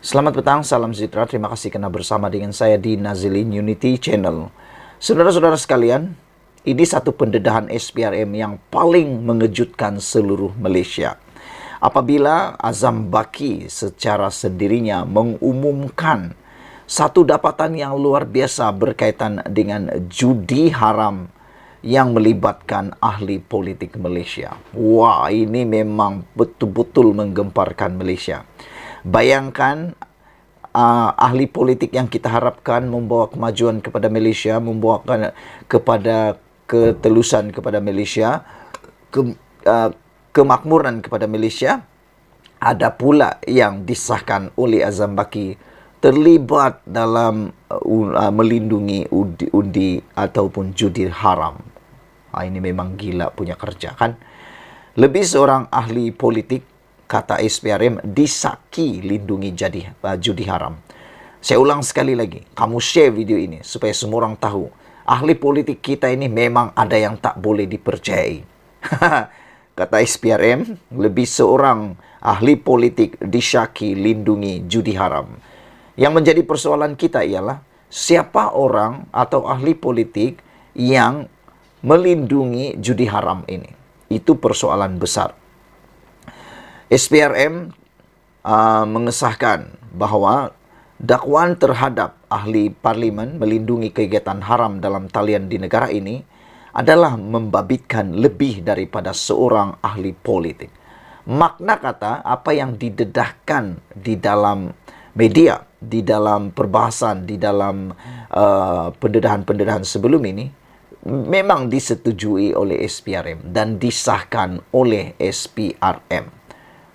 Selamat petang, salam sejahtera. Terima kasih karena bersama dengan saya di Nazilin Unity Channel. Saudara-saudara sekalian, ini satu pendedahan SPRM yang paling mengejutkan seluruh Malaysia. Apabila Azam Baki secara sendirinya mengumumkan satu dapatan yang luar biasa berkaitan dengan judi haram yang melibatkan ahli politik Malaysia. Wah, ini memang betul-betul menggemparkan Malaysia. Bayangkan ahli politik yang kita harapkan membawa kemajuan kepada Malaysia, membawa kepada ketelusan kepada Malaysia, kemakmuran kepada Malaysia, ada pula yang disahkan oleh Azam Baki terlibat dalam melindungi undi ataupun judi haram. Ini memang gila punya kerja, kan? Lebih seorang ahli politik, kata SPRM, disaki lindungi judi haram. Saya ulang sekali lagi, kamu share video ini supaya semua orang tahu, ahli politik kita ini memang ada yang tak boleh dipercayai. Kata SPRM, lebih seorang ahli politik disyaki lindungi judi haram. Yang menjadi persoalan kita ialah, siapa orang atau ahli politik yang melindungi judi haram ini? Itu persoalan besar. SPRM mengesahkan bahawa dakwaan terhadap ahli parlimen melindungi kegiatan haram dalam talian di negara ini adalah membabitkan lebih daripada seorang ahli politik. Makna kata apa yang didedahkan di dalam media, di dalam perbahasan, di dalam pendedahan-pendedahan sebelum ini memang disetujui oleh SPRM dan disahkan oleh SPRM.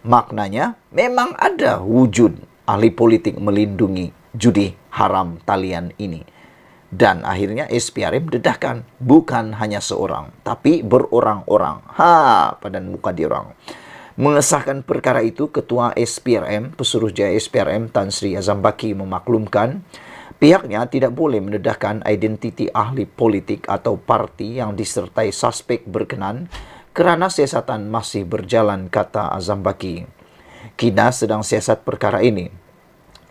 Maknanya, memang ada wujud ahli politik melindungi judi haram talian ini. Dan akhirnya SPRM dedahkan, bukan hanya seorang, tapi berorang-orang. Padan muka diorang. Mengesahkan perkara itu, Ketua SPRM, Pesuruhjaya SPRM, Tan Sri Azam Baki memaklumkan, pihaknya tidak boleh mendedahkan identiti ahli politik atau parti yang disertai suspek berkenan kerana siasatan masih berjalan, kata Azam Baki. Kina sedang siasat perkara ini.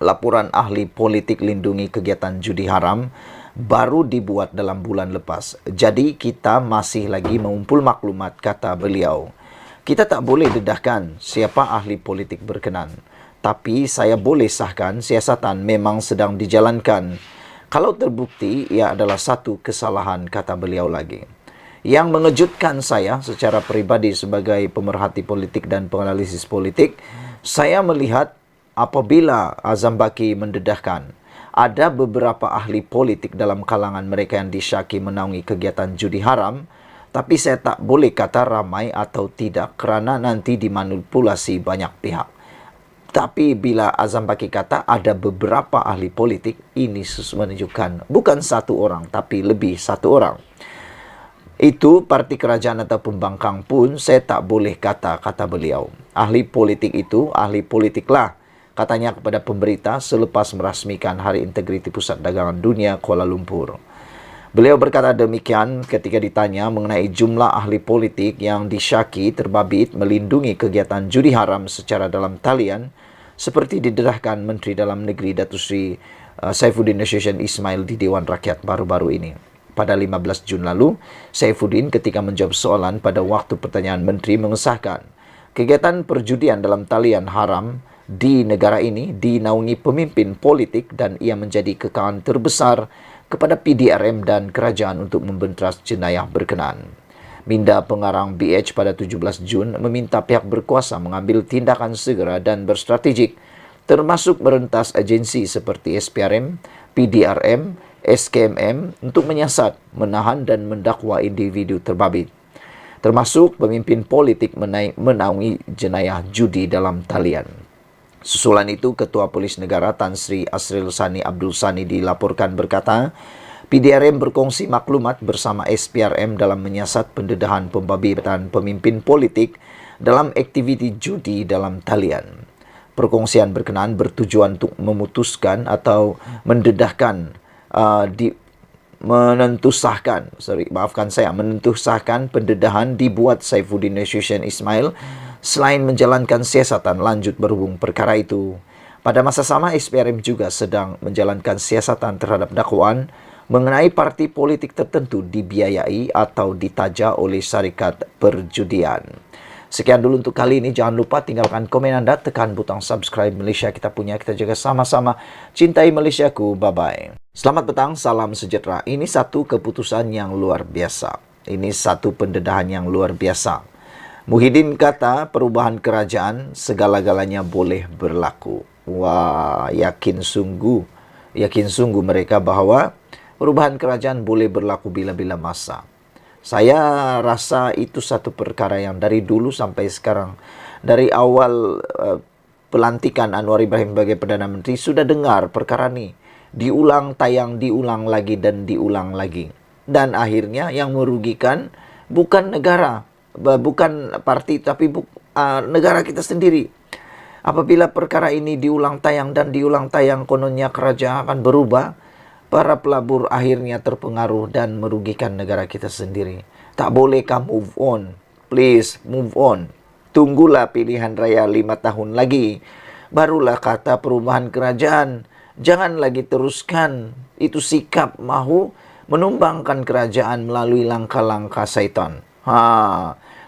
Laporan ahli politik lindungi kegiatan judi haram baru dibuat dalam bulan lepas. Jadi kita masih lagi mengumpul maklumat, kata beliau. Kita tak boleh dedahkan siapa ahli politik berkenan. Tapi saya boleh sahkan siasatan memang sedang dijalankan. Kalau terbukti, ia adalah satu kesalahan, kata beliau lagi. Yang mengejutkan saya secara peribadi sebagai pemerhati politik dan penganalisis politik, saya melihat apabila Azam Baki mendedahkan ada beberapa ahli politik dalam kalangan mereka yang disyaki menaungi kegiatan judi haram, tapi saya tak boleh kata ramai atau tidak kerana nanti dimanipulasi banyak pihak. Tapi bila Azam Baki kata ada beberapa ahli politik, ini menunjukkan bukan satu orang tapi lebih satu orang. Itu parti kerajaan atau pembangkang pun saya tak boleh kata beliau. Ahli politik itu, ahli politiklah, katanya kepada pemberita selepas merasmikan Hari Integriti Pusat Dagangan Dunia Kuala Lumpur. Beliau berkata demikian ketika ditanya mengenai jumlah ahli politik yang disyaki terbabit melindungi kegiatan judi haram secara dalam talian, seperti didedahkan Menteri Dalam Negeri Datuk Seri Saifuddin Nasution Ismail di Dewan Rakyat baru-baru ini. Pada 15 Jun lalu, Saifuddin ketika menjawab soalan pada waktu pertanyaan menteri mengesahkan kegiatan perjudian dalam talian haram di negara ini dinaungi pemimpin politik dan ia menjadi kekalan terbesar kepada PDRM dan kerajaan untuk membenteras jenayah berkenaan. Minda Pengarang BH pada 17 Jun meminta pihak berkuasa mengambil tindakan segera dan berstrategik, termasuk merentas agensi seperti SPRM, PDRM, SKMM untuk menyiasat, menahan dan mendakwa individu terbabit, termasuk pemimpin politik menaungi jenayah judi dalam talian. Susulan itu, Ketua Polis Negara Tan Sri Asril Sani Abdul Sani dilaporkan berkata, PDRM berkongsi maklumat bersama SPRM dalam menyiasat pendedahan pembabitan pemimpin politik dalam aktiviti judi dalam talian. Perkongsian berkenaan bertujuan untuk memutuskan atau mendedahkan menentusahkan pendedahan dibuat Saifuddin Nasution Ismail selain menjalankan siasatan lanjut berhubung perkara itu. Pada masa sama, SPRM juga sedang menjalankan siasatan terhadap dakwaan mengenai parti politik tertentu dibiayai atau ditaja oleh syarikat perjudian. Sekian dulu untuk kali ini. Jangan lupa tinggalkan komen anda, tekan butang subscribe. Malaysia kita punya, kita jaga sama-sama. Cintai Malaysiaku. Bye-bye. Selamat petang, salam sejahtera. Ini satu keputusan yang luar biasa. Ini satu pendedahan yang luar biasa. Muhyiddin kata perubahan kerajaan segala-galanya boleh berlaku. Wah, yakin sungguh mereka bahawa perubahan kerajaan boleh berlaku bila-bila masa. Saya rasa itu satu perkara yang dari dulu sampai sekarang, dari awal pelantikan Anwar Ibrahim sebagai Perdana Menteri, sudah dengar perkara ini. Diulang tayang, diulang lagi dan diulang lagi. Dan akhirnya yang merugikan bukan negara, bukan parti, tapi negara kita sendiri. Apabila perkara ini diulang tayang dan diulang tayang, kononnya kerajaan akan berubah, para pelabur akhirnya terpengaruh dan merugikan negara kita sendiri. Tak bolehkah move on? Please, move on. Tunggulah pilihan raya 5 tahun lagi. Barulah kata perubahan kerajaan. Jangan lagi teruskan itu sikap mahu menumbangkan kerajaan melalui langkah-langkah syaitan.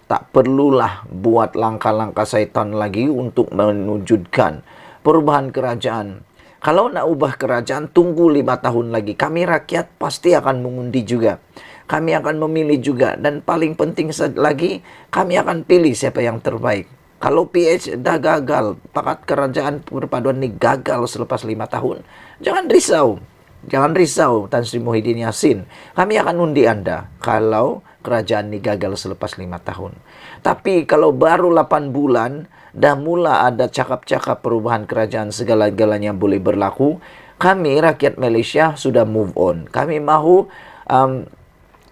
Tak perlulah buat langkah-langkah syaitan lagi untuk menwujudkan perubahan kerajaan. Kalau nak ubah kerajaan, tunggu 5 tahun lagi. Kami rakyat pasti akan mengundi juga. Kami akan memilih juga. Dan paling penting lagi, kami akan pilih siapa yang terbaik. Kalau PH dah gagal, pakat kerajaan perpaduan ini gagal selepas 5 tahun, jangan risau. Jangan risau, Tan Sri Muhyiddin Yassin. Kami akan undi anda kalau kerajaan ini gagal selepas 5 tahun. Tapi kalau baru 8 bulan, dah mula ada cakap-cakap perubahan kerajaan segala-galanya boleh berlaku, kami rakyat Malaysia sudah move on. Kami mahu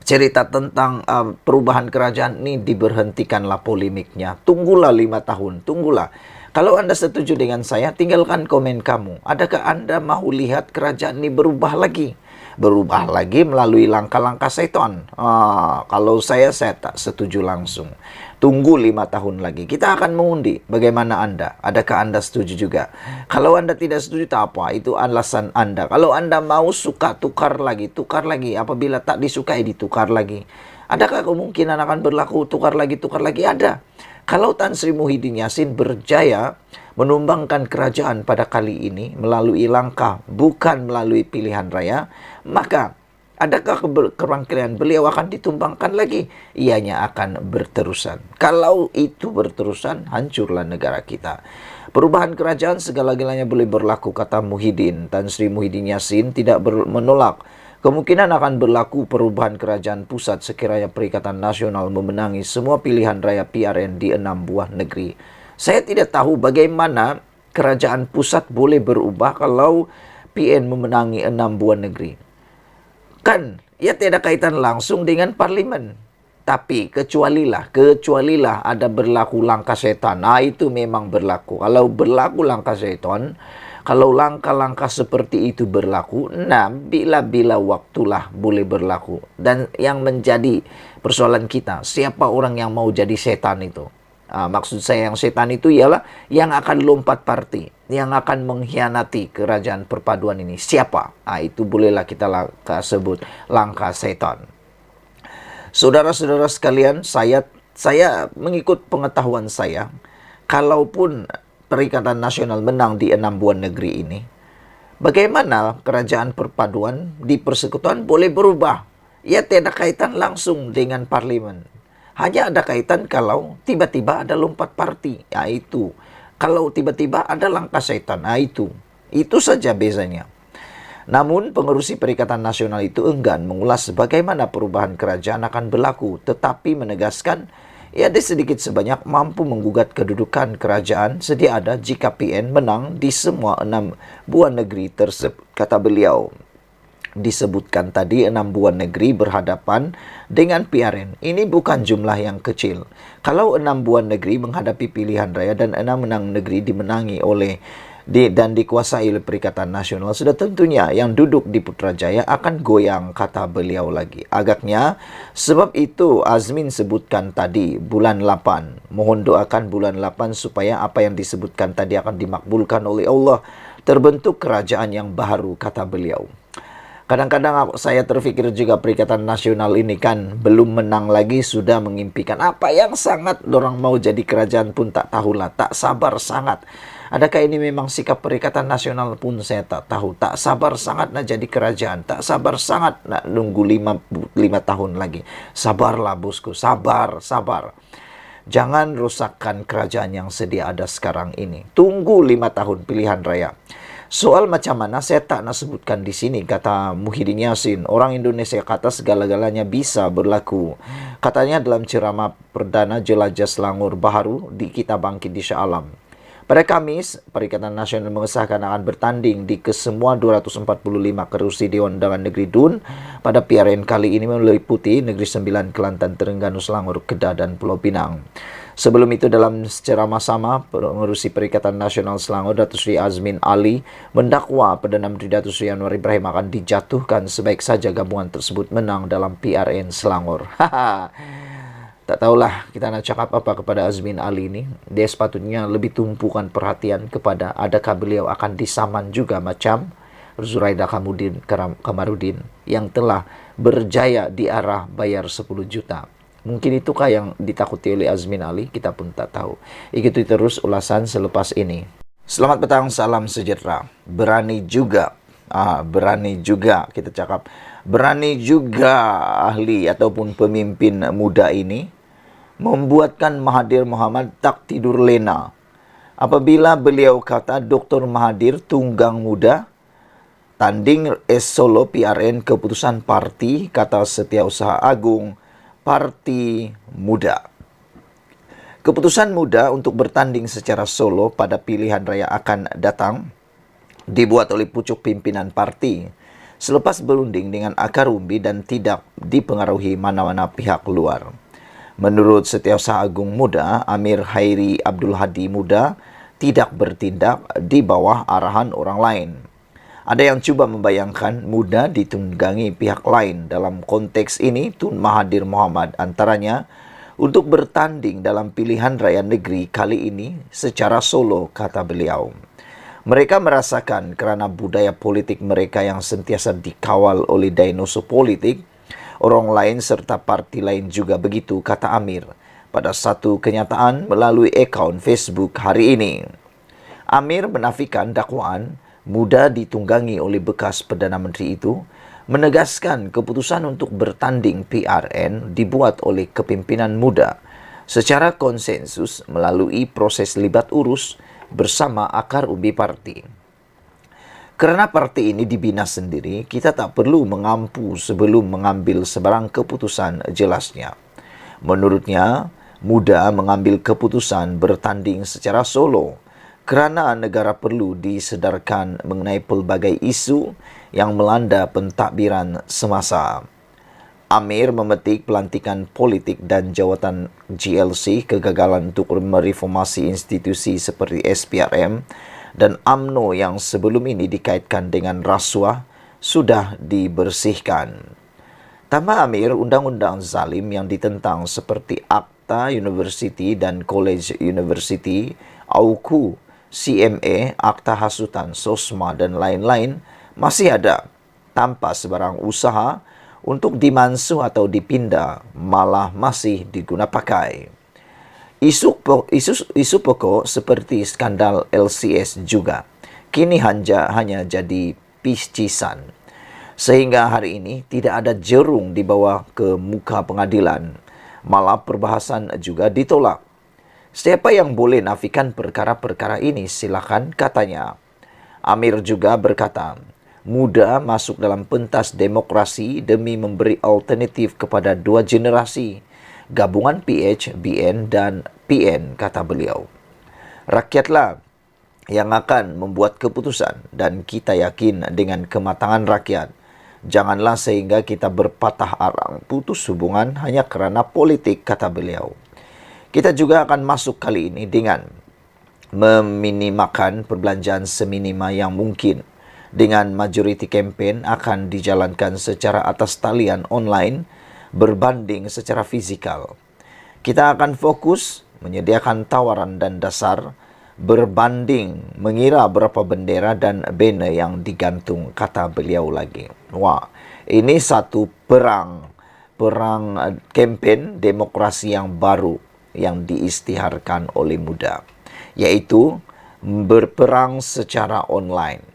cerita tentang perubahan kerajaan ini diberhentikanlah polemiknya. Tunggulah 5 tahun, tunggulah. Kalau anda setuju dengan saya, tinggalkan komen kamu. Adakah anda mahu lihat kerajaan ini berubah lagi? Berubah lagi melalui langkah-langkah syaitan. Kalau saya tak setuju langsung. Tunggu 5 tahun lagi. Kita akan mengundi. Bagaimana anda? Adakah anda setuju juga? Kalau anda tidak setuju, tak apa. Itu alasan anda. Kalau anda mau suka, tukar lagi. Tukar lagi. Apabila tak disukai, ditukar lagi. Adakah kemungkinan akan berlaku tukar lagi? Ada. Kalau Tan Sri Muhyiddin Yassin berjaya menumbangkan kerajaan pada kali ini melalui langkah, bukan melalui pilihan raya, maka adakah kemungkinan beliau akan ditumbangkan lagi? Ianya akan berterusan. Kalau itu berterusan, hancurlah negara kita. Perubahan kerajaan segala-galanya boleh berlaku, kata Muhyiddin. Tan Sri Muhyiddin Yassin tidak menolak kemungkinan akan berlaku perubahan kerajaan pusat sekiranya Perikatan Nasional memenangi semua pilihan raya PRN di 6 buah negeri. Saya tidak tahu bagaimana kerajaan pusat boleh berubah kalau PN memenangi 6 buah negeri. Kan, ia tidak kaitan langsung dengan parlimen. Tapi kecualilah ada berlaku langkah syaitan. Itu memang berlaku. Kalau berlaku langkah syaitan, kalau langkah-langkah seperti itu berlaku, bila-bila waktulah boleh berlaku. Dan yang menjadi persoalan kita, siapa orang yang mau jadi setan itu? Maksud saya yang setan itu ialah yang akan lompat parti, yang akan mengkhianati kerajaan perpaduan ini. Siapa? Itu bolehlah kita sebut langkah setan. Saudara-saudara sekalian, saya mengikut pengetahuan saya, kalaupun Perikatan Nasional menang di 6 buah negeri ini, bagaimana kerajaan perpaduan di persekutuan boleh berubah? Ia tidak kaitan langsung dengan parlimen. Hanya ada kaitan kalau tiba-tiba ada lompat parti. Itu. Kalau tiba-tiba ada langkah syaitan. Itu. Itu saja bezanya. Namun, pengerusi Perikatan Nasional itu enggan mengulas bagaimana perubahan kerajaan akan berlaku, tetapi menegaskan ia sedikit sebanyak mampu menggugat kedudukan kerajaan sedia ada jika PN menang di semua 6 buah negeri tersebut. Kata beliau, disebutkan tadi 6 buah negeri berhadapan dengan PRN. Ini bukan jumlah yang kecil. Kalau 6 buah negeri menghadapi pilihan raya dan 6 negeri dimenangi oleh dan dikuasai oleh Perikatan Nasional, sudah tentunya yang duduk di Putrajaya akan goyang, kata beliau lagi. Agaknya sebab itu Azmin sebutkan tadi bulan 8. Mohon doakan bulan 8 supaya apa yang disebutkan tadi akan dimakbulkan oleh Allah. Terbentuk kerajaan yang baru, kata beliau. Kadang-kadang saya terpikir juga Perikatan Nasional ini kan belum menang lagi sudah mengimpikan apa yang sangat dorang mau jadi kerajaan pun tak tahulah, tak sabar sangat. Adakah ini memang sikap Perikatan Nasional pun saya tak tahu. Tak sabar sangat nak jadi kerajaan, tak sabar sangat nak nunggu 5 tahun lagi. Sabarlah bosku, sabar, sabar. Jangan rusakkan kerajaan yang sedia ada sekarang ini. Tunggu 5 tahun pilihan raya. Soal macam mana saya tak nak sebutkan di sini, kata Muhyiddin Yassin. Orang Indonesia kata segala-galanya bisa berlaku. Katanya dalam ceramah perdana Jelajah Selangor Baharu di Kita Bangkit di Shah Alam. Pada Kamis, Perikatan Nasional mengesahkan akan bertanding di kesemua 245 kerusi Dewan Undangan Negeri DUN pada PRN kali ini meliputi Negeri Sembilan, Kelantan, Terengganu, Selangor, Kedah, dan Pulau Pinang. Sebelum itu dalam ceramah sama, pengurusi Perikatan Nasional Selangor Datuk Seri Azmin Ali mendakwa Perdana Menteri Datuk Seri Anwar Ibrahim akan dijatuhkan sebaik saja gabungan tersebut menang dalam PRN Selangor. Tak tahulah kita nak cakap apa kepada Azmin Ali ini. Dia sepatutnya lebih tumpukan perhatian kepada adakah beliau akan disaman juga macam Zuraida Kamarudin yang telah berjaya di arah bayar 10 juta. Mungkin itukah yang ditakuti oleh Azmin Ali? Kita pun tak tahu. Ikuti terus ulasan selepas ini. Selamat petang, salam sejahtera. Berani juga kita cakap. Berani juga ahli ataupun pemimpin muda ini membuatkan Mahathir Mohamad tak tidur lena. Apabila beliau kata Dr. Mahathir tunggang muda, tanding Solo PRN keputusan parti, kata Setiausaha Agung, Parti Muda. Keputusan muda untuk bertanding secara solo pada pilihan raya akan datang dibuat oleh pucuk pimpinan parti selepas berunding dengan akar umbi dan tidak dipengaruhi mana-mana pihak luar. Menurut Setiausaha Agung Muda, Amir Hairi Abdul Hadi Muda tidak bertindak di bawah arahan orang lain. Ada yang cuba membayangkan muda ditunggangi pihak lain dalam konteks ini Tun Mahathir Mohamad antaranya untuk bertanding dalam pilihan raya negeri kali ini secara solo, kata beliau. Mereka merasakan kerana budaya politik mereka yang sentiasa dikawal oleh dinosaur politik, orang lain serta parti lain juga begitu, kata Amir pada satu kenyataan melalui akaun Facebook hari ini. Amir menafikan dakwaan muda ditunggangi oleh bekas Perdana Menteri itu, menegaskan keputusan untuk bertanding PRN dibuat oleh kepimpinan muda secara konsensus melalui proses libat urus bersama akar umbi parti. Kerana parti ini dibina sendiri, kita tak perlu mengampu sebelum mengambil sebarang keputusan jelasnya. Menurutnya, muda mengambil keputusan bertanding secara solo kerana negara perlu disedarkan mengenai pelbagai isu yang melanda pentadbiran semasa. Amir memetik pelantikan politik dan jawatan GLC, kegagalan untuk mereformasi institusi seperti SPRM dan UMNO yang sebelum ini dikaitkan dengan rasuah sudah dibersihkan. Tambah Amir, undang-undang zalim yang ditentang seperti Akta University dan College University, AUKU, CMA, Akta Hasutan, SOSMA dan lain-lain masih ada tanpa sebarang usaha untuk dimansuh atau dipindah, malah masih diguna pakai. Isu pokok seperti skandal LCS juga kini hanya jadi piscisan. Sehingga hari ini tidak ada jerung dibawa ke muka pengadilan, malah perbahasan juga ditolak. Siapa yang boleh nafikan perkara-perkara ini silakan, katanya. Amir juga berkata, muda masuk dalam pentas demokrasi demi memberi alternatif kepada dua generasi, gabungan PH, BN dan PN, kata beliau. Rakyatlah yang akan membuat keputusan dan kita yakin dengan kematangan rakyat. Janganlah sehingga kita berpatah arang putus hubungan hanya kerana politik, kata beliau. Kita juga akan masuk kali ini dengan meminimakan perbelanjaan seminima yang mungkin. Dengan majority campaign akan dijalankan secara atas talian online berbanding secara fizikal. Kita akan fokus menyediakan tawaran dan dasar berbanding mengira berapa bendera dan banner yang digantung, kata beliau lagi. Wah, ini satu perang kempen demokrasi yang baru yang diisytiharkan oleh muda, yaitu berperang secara online.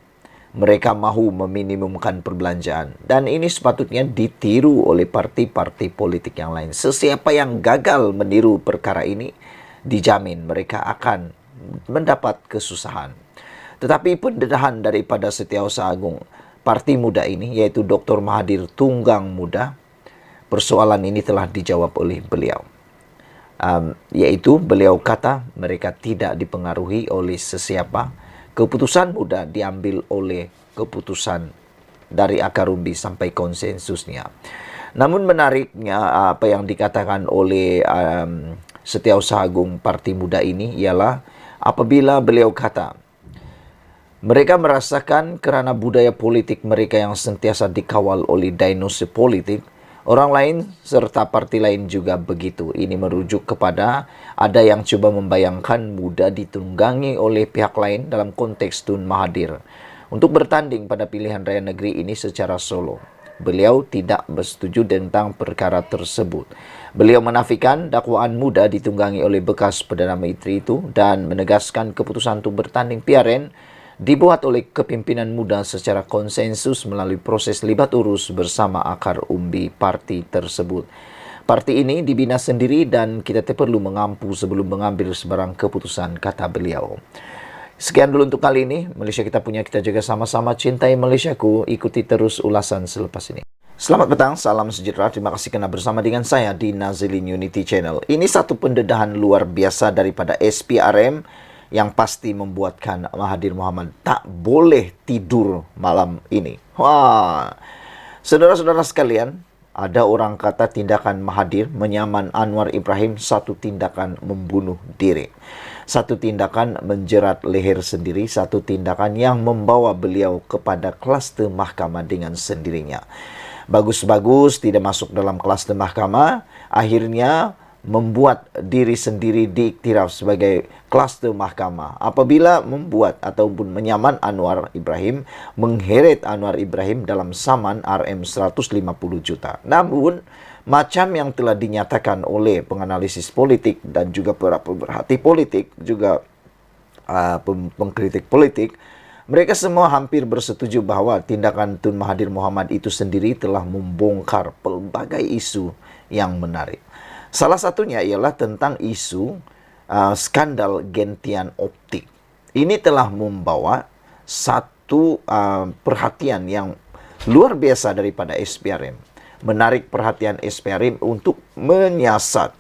Mereka mahu meminimumkan perbelanjaan dan ini sepatutnya ditiru oleh parti-parti politik yang lain. Sesiapa yang gagal meniru perkara ini, dijamin mereka akan mendapat kesusahan. Tetapi pendedahan daripada Setiausaha Agung Parti Muda ini, yaitu Dr. Mahathir Tunggang Muda, persoalan ini telah dijawab oleh beliau. Yaitu beliau kata mereka tidak dipengaruhi oleh sesiapa. Keputusan muda diambil oleh keputusan dari akar umbi sampai konsensusnya. Namun menariknya apa yang dikatakan oleh Setiausaha Agung Parti Muda ini ialah apabila beliau kata mereka merasakan kerana budaya politik mereka yang sentiasa dikawal oleh dinosaur politik, orang lain serta parti lain juga begitu. Ini merujuk kepada ada yang coba membayangkan muda ditunggangi oleh pihak lain dalam konteks Tun Mahathir untuk bertanding pada pilihan raya negeri ini secara solo. Beliau tidak bersetuju tentang perkara tersebut. Beliau menafikan dakwaan muda ditunggangi oleh bekas Perdana Menteri itu dan menegaskan keputusan untuk bertanding PRN dibuat oleh kepimpinan muda secara konsensus melalui proses libat urus bersama akar umbi parti tersebut. Parti ini dibina sendiri dan kita perlu mengampu sebelum mengambil sebarang keputusan, kata beliau. Sekian dulu untuk kali ini. Malaysia kita punya, kita jaga sama-sama. Cintai Malaysiaku. Ikuti terus ulasan selepas ini. Selamat petang, salam sejahtera. Terima kasih kerana bersama dengan saya di Nazilin Unity Channel. Ini satu pendedahan luar biasa daripada SPRM yang pasti membuatkan Mahathir Mohamad tak boleh tidur malam ini. Wah, saudara-saudara sekalian, ada orang kata tindakan Mahathir menyaman Anwar Ibrahim satu tindakan membunuh diri. Satu tindakan menjerat leher sendiri, satu tindakan yang membawa beliau kepada kluster mahkamah dengan sendirinya. Bagus-bagus tidak masuk dalam kluster mahkamah, akhirnya membuat diri sendiri diiktiraf sebagai kluster mahkamah. Apabila membuat ataupun menyaman Anwar Ibrahim, mengheret Anwar Ibrahim dalam saman RM 150 juta. Namun, macam yang telah dinyatakan oleh penganalisis politik dan juga para pemerhati politik, juga pengkritik politik, mereka semua hampir bersetuju bahawa tindakan Tun Mahathir Mohamad itu sendiri telah membongkar pelbagai isu yang menarik. Salah satunya ialah tentang isu skandal gentian optik. Ini telah membawa satu perhatian yang luar biasa daripada SPRM. Menarik perhatian SPRM untuk menyiasat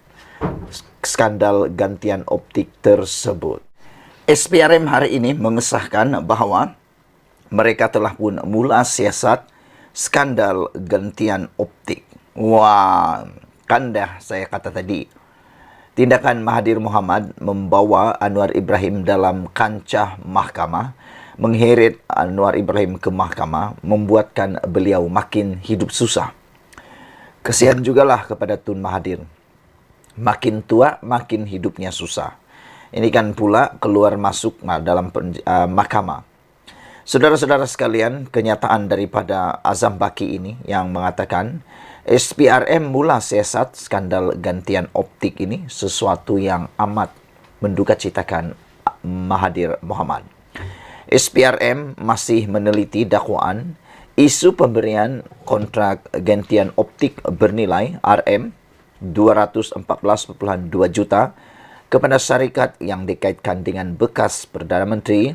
skandal gantian optik tersebut. SPRM hari ini mengesahkan bahawa mereka telah pun mula siasat skandal gantian optik. Wah, kan dah saya kata tadi, tindakan Mahathir Mohamad membawa Anwar Ibrahim dalam kancah mahkamah, mengheret Anwar Ibrahim ke mahkamah, membuatkan beliau makin hidup susah. Kesian jugalah kepada Tun Mahathir. Makin tua, makin hidupnya susah. Ini kan pula keluar masuk dalam mahkamah. Saudara-saudara sekalian, kenyataan daripada Azam Baki ini yang mengatakan SPRM mula siasat skandal gantian optik ini sesuatu yang amat mendukacitakan Mahathir Mohamad. SPRM masih meneliti dakwaan isu pemberian kontrak gantian optik bernilai RM 214.2 juta kepada syarikat yang dikaitkan dengan bekas Perdana Menteri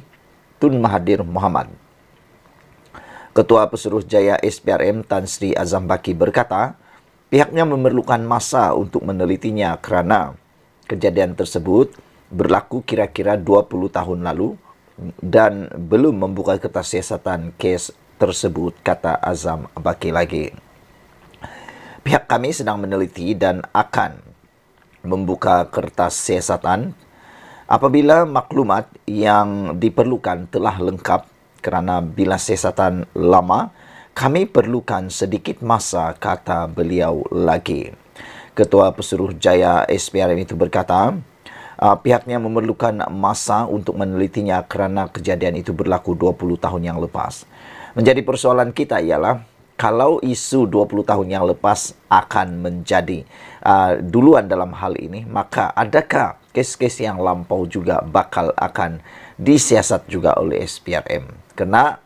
Tun Mahathir Mohamad. Ketua Pesuruhjaya SPRM Tan Sri Azam Baki berkata, pihaknya memerlukan masa untuk menelitinya kerana kejadian tersebut berlaku kira-kira 20 tahun lalu dan belum membuka kertas siasatan kes tersebut, kata Azam Baki lagi. Pihak kami sedang meneliti dan akan membuka kertas siasatan Apabila maklumat yang diperlukan telah lengkap, kerana bila siasatan lama, kami perlukan sedikit masa, kata beliau lagi. Ketua Pesuruhjaya SPRM itu berkata, pihaknya memerlukan masa untuk menelitinya kerana kejadian itu berlaku 20 tahun yang lepas. Menjadi persoalan kita ialah, kalau isu 20 tahun yang lepas akan menjadi duluan dalam hal ini, maka adakah kes-kes yang lampau juga bakal akan disiasat juga oleh SPRM? Kerana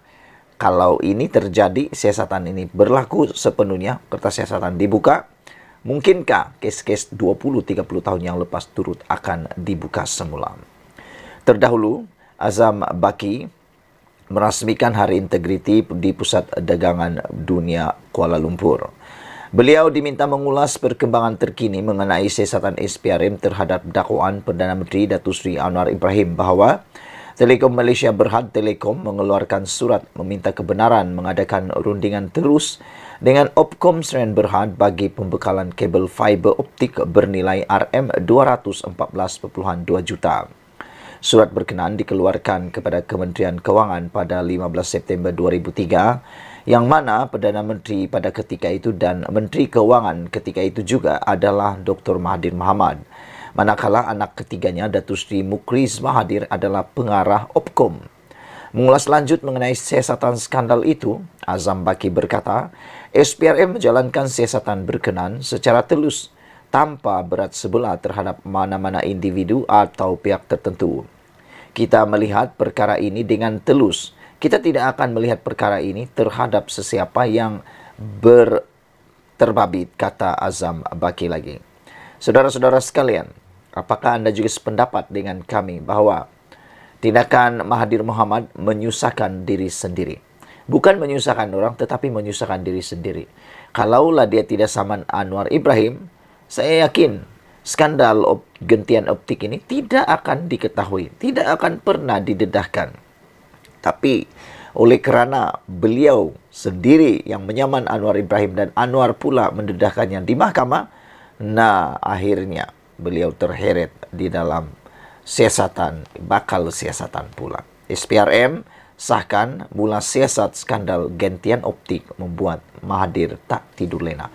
kalau ini terjadi, siasatan ini berlaku sepenuhnya, kertas siasatan dibuka, mungkinkah kes-kes 20-30 tahun yang lepas turut akan dibuka semula? Terdahulu, Azam Baki merasmikan Hari Integriti di Pusat Dagangan Dunia Kuala Lumpur. Beliau diminta mengulas perkembangan terkini mengenai siasatan SPRM terhadap dakwaan Perdana Menteri Datuk Seri Anwar Ibrahim bahawa Telekom Malaysia Berhad Telekom mengeluarkan surat meminta kebenaran mengadakan rundingan terus dengan Opkom Sdn Berhad bagi pembekalan kabel fiber optik bernilai RM214.2 juta. Surat berkenaan dikeluarkan kepada Kementerian Kewangan pada 15 September 2003 yang mana Perdana Menteri pada ketika itu dan Menteri Kewangan ketika itu juga adalah Dr. Mahathir Mohamad. Manakala anak ketiganya Datuk Seri Mukriz Mahathir adalah pengarah Opkom. Mengulas lanjut mengenai siasatan skandal itu, Azam Baki berkata, SPRM menjalankan siasatan berkenaan secara telus tanpa berat sebelah terhadap mana-mana individu atau pihak tertentu. Kita melihat perkara ini dengan telus. Kita tidak akan melihat perkara ini terhadap sesiapa yang terbabit, kata Azam Baki lagi. Saudara-saudara sekalian, apakah anda juga sependapat dengan kami bahawa tindakan Mahathir Mohamad menyusahkan diri sendiri? Bukan menyusahkan orang, tetapi menyusahkan diri sendiri. Kalaulah dia tidak saman Anwar Ibrahim, saya yakin skandal gentian optik ini tidak akan diketahui, tidak akan pernah didedahkan. Tapi oleh kerana beliau sendiri yang menyaman Anwar Ibrahim dan Anwar pula mendedahkannya di mahkamah, nah akhirnya beliau terheret di dalam siasatan, bakal siasatan pula. SPRM sahkan mula siasat skandal gentian optik membuat Mahathir tak tidur lena.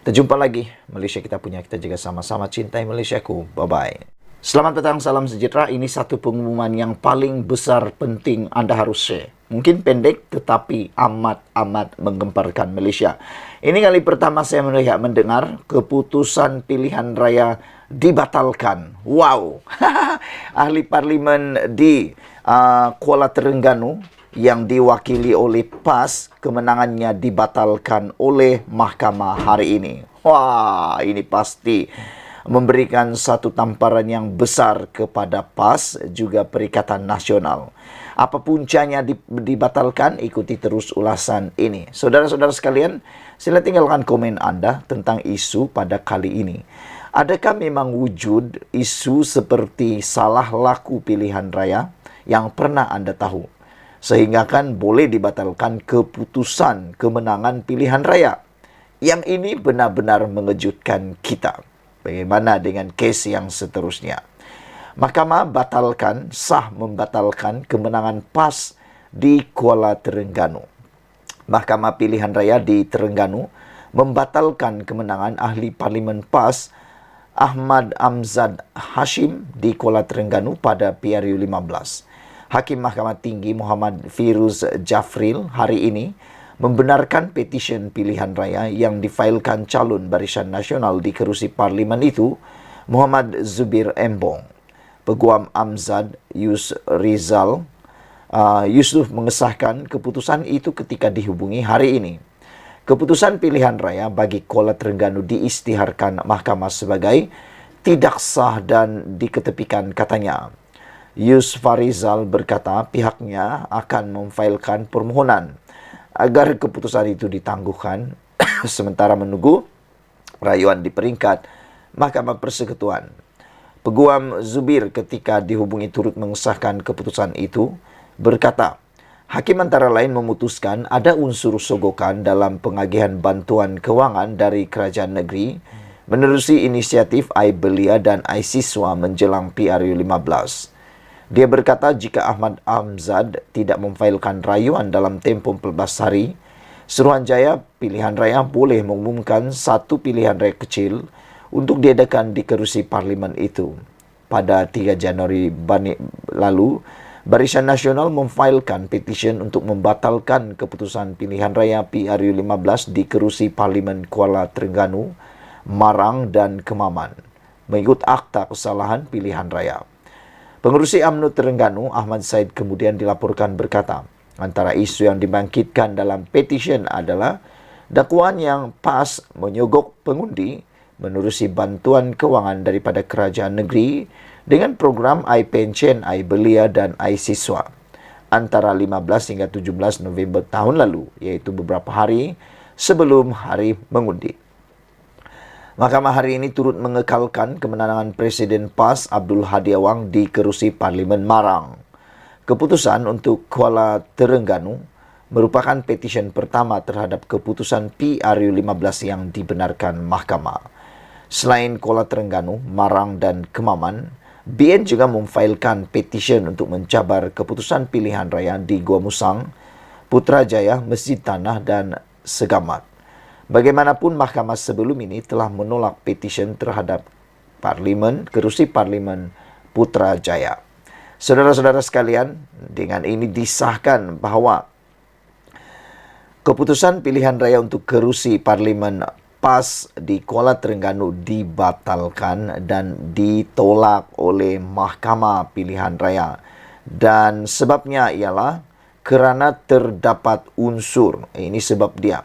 Kita jumpa lagi. Malaysia kita punya, kita jaga sama-sama. Cintai Malaysiaku. Bye-bye. Selamat datang, salam sejahtera. Ini satu pengumuman yang paling besar, penting, anda harus share. Mungkin pendek, tetapi amat-amat menggemparkan Malaysia. Ini kali pertama saya melihat mendengar keputusan pilihan raya dibatalkan. Wow! Ahli Parlimen di Kuala Terengganu yang diwakili oleh PAS, kemenangannya dibatalkan oleh mahkamah hari ini. Wah, ini pasti memberikan satu tamparan yang besar kepada PAS, juga Perikatan Nasional. Apa puncanya dibatalkan? Ikuti terus ulasan ini. Saudara-saudara sekalian, sila tinggalkan komen anda tentang isu pada kali ini. Adakah memang wujud isu seperti salah laku pilihan raya yang pernah anda tahu, sehingga kan boleh dibatalkan keputusan kemenangan pilihan raya? Yang ini benar-benar mengejutkan kita. Bagaimana dengan kes yang seterusnya? Mahkamah sah membatalkan kemenangan PAS di Kuala Terengganu. Mahkamah Pilihan Raya di Terengganu membatalkan kemenangan ahli Parlimen PAS Ahmad Amzad Hashim di Kuala Terengganu pada PRU 15. Hakim Mahkamah Tinggi Muhammad Firuz Jafril hari ini membenarkan petisyen pilihan raya yang difailkan calon Barisan Nasional di kerusi Parlimen itu, Muhammad Zubir Embong. Peguam Amzad Yusuf mengesahkan keputusan itu ketika dihubungi hari ini. Keputusan pilihan raya bagi Kuala Terengganu diisytiharkan mahkamah sebagai tidak sah dan diketepikan, katanya. Farizal berkata pihaknya akan memfailkan permohonan agar keputusan itu ditangguhkan sementara menunggu rayuan di peringkat Mahkamah Persekutuan. Peguam Zubir ketika dihubungi turut mengesahkan keputusan itu berkata, hakim antara lain memutuskan ada unsur sogokan dalam pengagihan bantuan kewangan dari kerajaan negeri menerusi inisiatif I Belia dan I Siswa menjelang PRU 15. Dia berkata jika Ahmad Amzad tidak memfailkan rayuan dalam tempoh 14 hari, Suruhanjaya Pilihan Raya boleh mengumumkan satu pilihan raya kecil untuk diadakan di kerusi parlimen itu. Pada 3 Januari lalu, Barisan Nasional memfailkan petisyen untuk membatalkan keputusan pilihan raya PRU15 di kerusi parlimen Kuala Terengganu, Marang dan Kemaman, mengikut akta kesalahan pilihan raya. Pengerusi UMNO Terengganu, Ahmad Said, kemudian dilaporkan berkata, antara isu yang dibangkitkan dalam petisyen adalah dakwaan yang PAS menyogok pengundi menerusi bantuan kewangan daripada kerajaan negeri dengan program iPension, iBelia dan iSiswa antara 15 hingga 17 November tahun lalu, iaitu beberapa hari sebelum hari mengundi. Mahkamah hari ini turut mengekalkan kemenangan Presiden PAS Abdul Hadi Awang di kerusi Parlimen Marang. Keputusan untuk Kuala Terengganu merupakan petisyen pertama terhadap keputusan PRU15 yang dibenarkan mahkamah. Selain Kuala Terengganu, Marang dan Kemaman, BN juga memfailkan petisyen untuk mencabar keputusan pilihan raya di Gua Musang, Putrajaya, Masjid Tanah dan Segamat. Bagaimanapun, mahkamah sebelum ini telah menolak petisyen terhadap kerusi parlimen Putrajaya. Saudara-saudara sekalian, dengan ini disahkan bahawa keputusan pilihan raya untuk kerusi parlimen PAS di Kuala Terengganu dibatalkan dan ditolak oleh Mahkamah Pilihan Raya. Dan sebabnya ialah kerana terdapat unsur, ini sebab dia,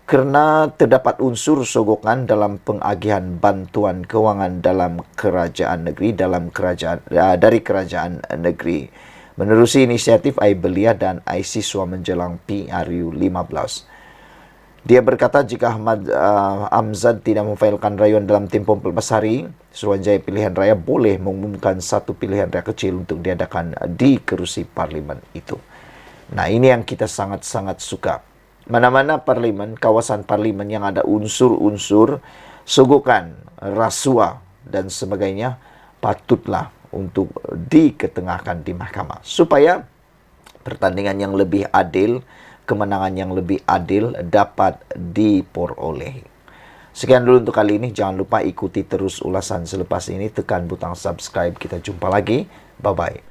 kerana terdapat unsur sogokan dalam pengagihan bantuan kewangan dalam kerajaan negeri dari kerajaan negeri menerusi inisiatif iBelia dan iSiswa menjelang PRU15. Dia berkata jika Ahmad Amzad tidak memfailkan rayuan dalam tempoh 14 hari, Suruhanjaya Pilihan Raya boleh mengumumkan satu pilihan raya kecil untuk diadakan di kerusi parlimen itu. Nah, ini yang kita sangat-sangat suka. Mana-mana parlimen, kawasan parlimen yang ada unsur-unsur sogokan, rasuah dan sebagainya, patutlah untuk diketengahkan di mahkamah supaya pertandingan yang lebih adil, kemenangan yang lebih adil dapat diperolehi. Sekian dulu untuk kali ini. Jangan lupa ikuti terus ulasan selepas ini. Tekan butang subscribe. Kita jumpa lagi. Bye-bye.